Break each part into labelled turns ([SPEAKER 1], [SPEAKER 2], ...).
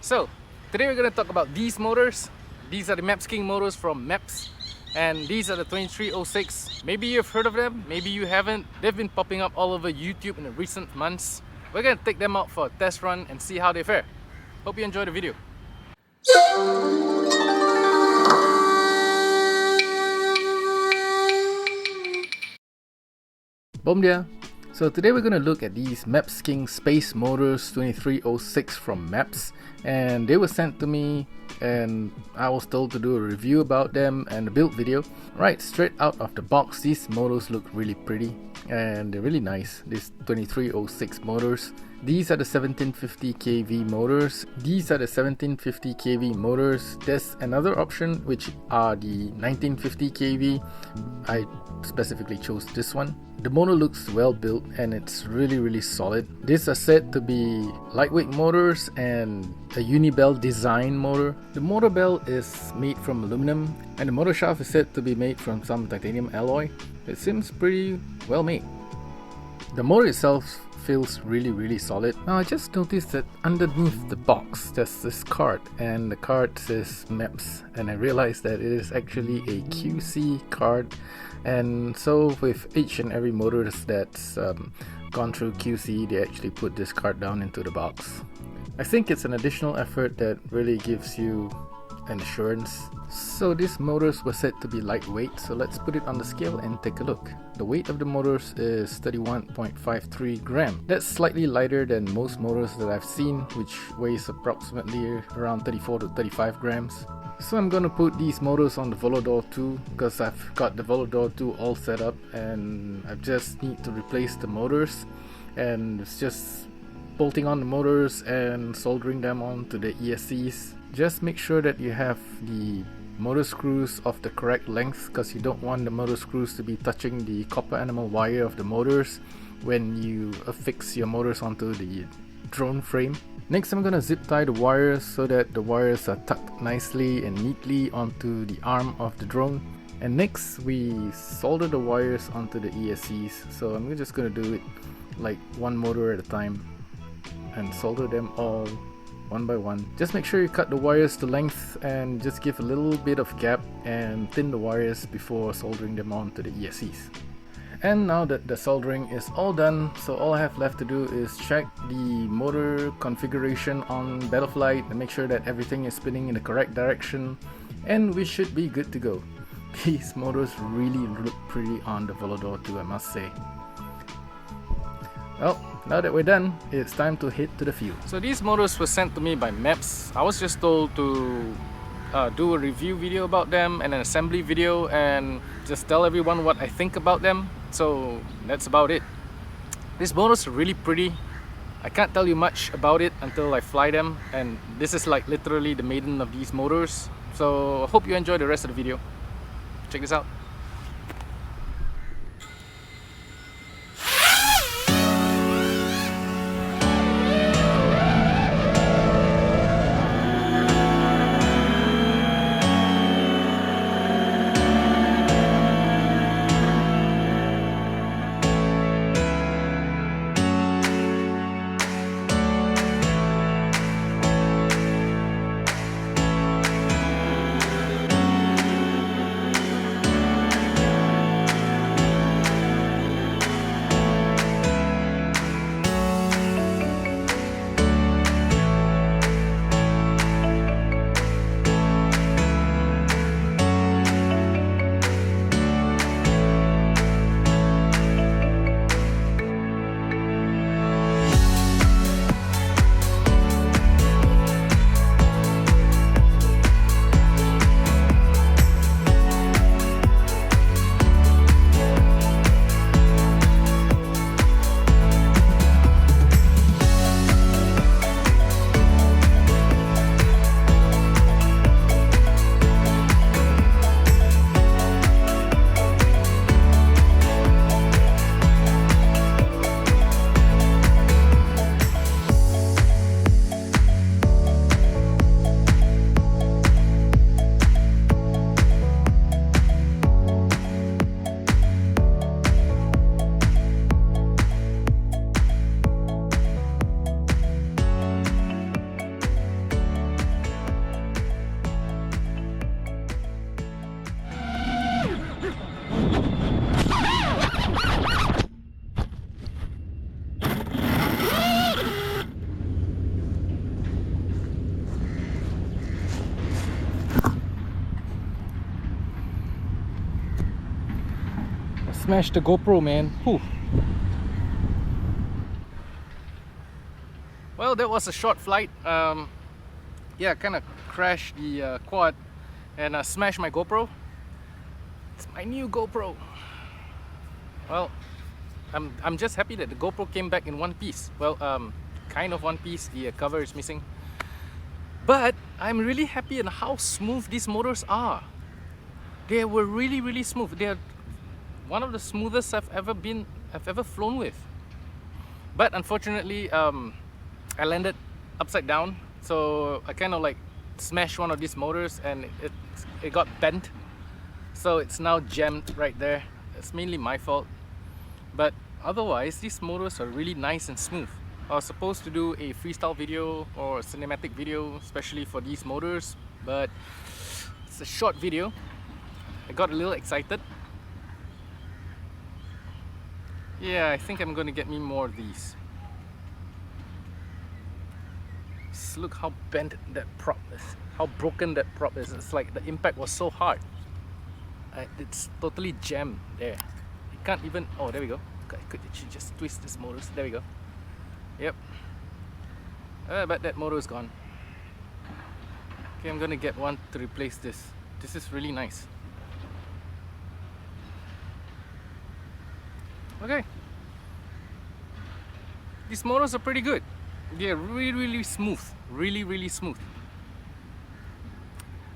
[SPEAKER 1] So today we're going to talk about these motors. These are the mepsking motors from MEPS, and these are the 2306. Maybe you've heard of them, maybe you haven't. They've been popping up all over YouTube in the recent months. We're going to take them out for a test run and see how they fare. Hope you enjoy the video. Boom there. So today we're going to look at these mepsking space motors 2306 from MEPS, and they were sent to me and I was told to do a review about them and a build video. Right, straight out of the box, these motors look really pretty and they're really nice, these 2306 motors. These are the 1750 kV motors. These are the 1750 kV motors. There's another option which are the 1950 kV. I specifically chose this one. The motor looks well built and it's really solid. These are said to be lightweight motors and a unibell design motor. The motor bell is made from aluminum and the motor shaft is said to be made from some titanium alloy. It seems pretty well made. The motor itself feels really solid. Now I just noticed that underneath the box there's this card and the card says MEPS, and I realized that it is actually a QC card, and so with each and every motor that's gone through QC, they actually put this card down into the box. I think it's an additional effort that really gives you an assurance. So these motors were said to be lightweight, so let's put it on the scale and take a look. The weight of the motors is 31.53 gram. That's slightly lighter than most motors that I've seen, which weighs approximately around 34 to 35 grams. So I'm gonna put these motors on the Volodor 2 because I've got the Volodor 2 all set up and I just need to replace the motors, and it's just bolting on the motors and soldering them onto the ESCs. Just make sure that you have the motor screws of the correct length, because you don't want the motor screws to be touching the copper enamel wire of the motors when you affix your motors onto the drone frame. Next, I'm gonna zip tie the wires so that the wires are tucked nicely and neatly onto the arm of the drone. And next, we solder the wires onto the ESCs. So I'm just gonna do it like one motor at a time and solder them all one by one. Just make sure you cut the wires to length and just give a little bit of gap and thin the wires before soldering them onto the ESCs. And now that the soldering is all done, so all I have left to do is check the motor configuration on Battleflight and make sure that everything is spinning in the correct direction, and we should be good to go. These motors really look pretty on the Volodor 2, I must say. Well, now that we're done, it's time to head to the field. So these motors were sent to me by MEPS. I was just told to do a review video about them and an assembly video and just tell everyone what I think about them. So that's about it. These motors are really pretty. I can't tell you much about it until I fly them, and this is like literally the maiden of these motors. So I hope you enjoy the rest of the video. Check this out. smashed the GoPro, man. Whew. Well, that was a short flight. Yeah, kind of crashed the quad and smashed my GoPro. It's my new GoPro. Well, I'm just happy that the GoPro came back in one piece. Well, kind of one piece. The cover is missing. But I'm really happy at how smooth these motors are. They were really smooth. They're one of the smoothest I've ever flown with. But unfortunately, I landed upside down, so I kind of like smashed one of these motors and it got bent. So it's now jammed right there. It's mainly my fault. But otherwise, these motors are really nice and smooth. I was supposed to do a freestyle video or a cinematic video, especially for these motors, but it's a short video. I got a little excited. Yeah, I think I'm gonna get me more of these. Just look how bent that prop is, how broken that prop is. It's like the impact was so hard. It's totally jammed there. You can't even, oh, there we go. I could just twist this motor. There we go. Yep. But that motor is gone. Okay, I'm gonna get one to replace this. This is really nice. Okay. These motors are pretty good. They're really smooth. Really smooth.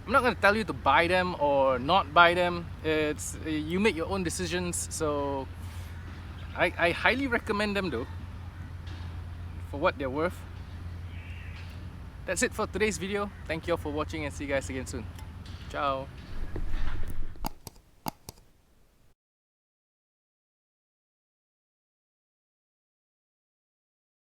[SPEAKER 1] I'm not gonna tell you to buy them or not buy them. It's you make your own decisions. So I highly recommend them though, for what they're worth. That's it for today's video. Thank you all for watching and see you guys again soon. Ciao.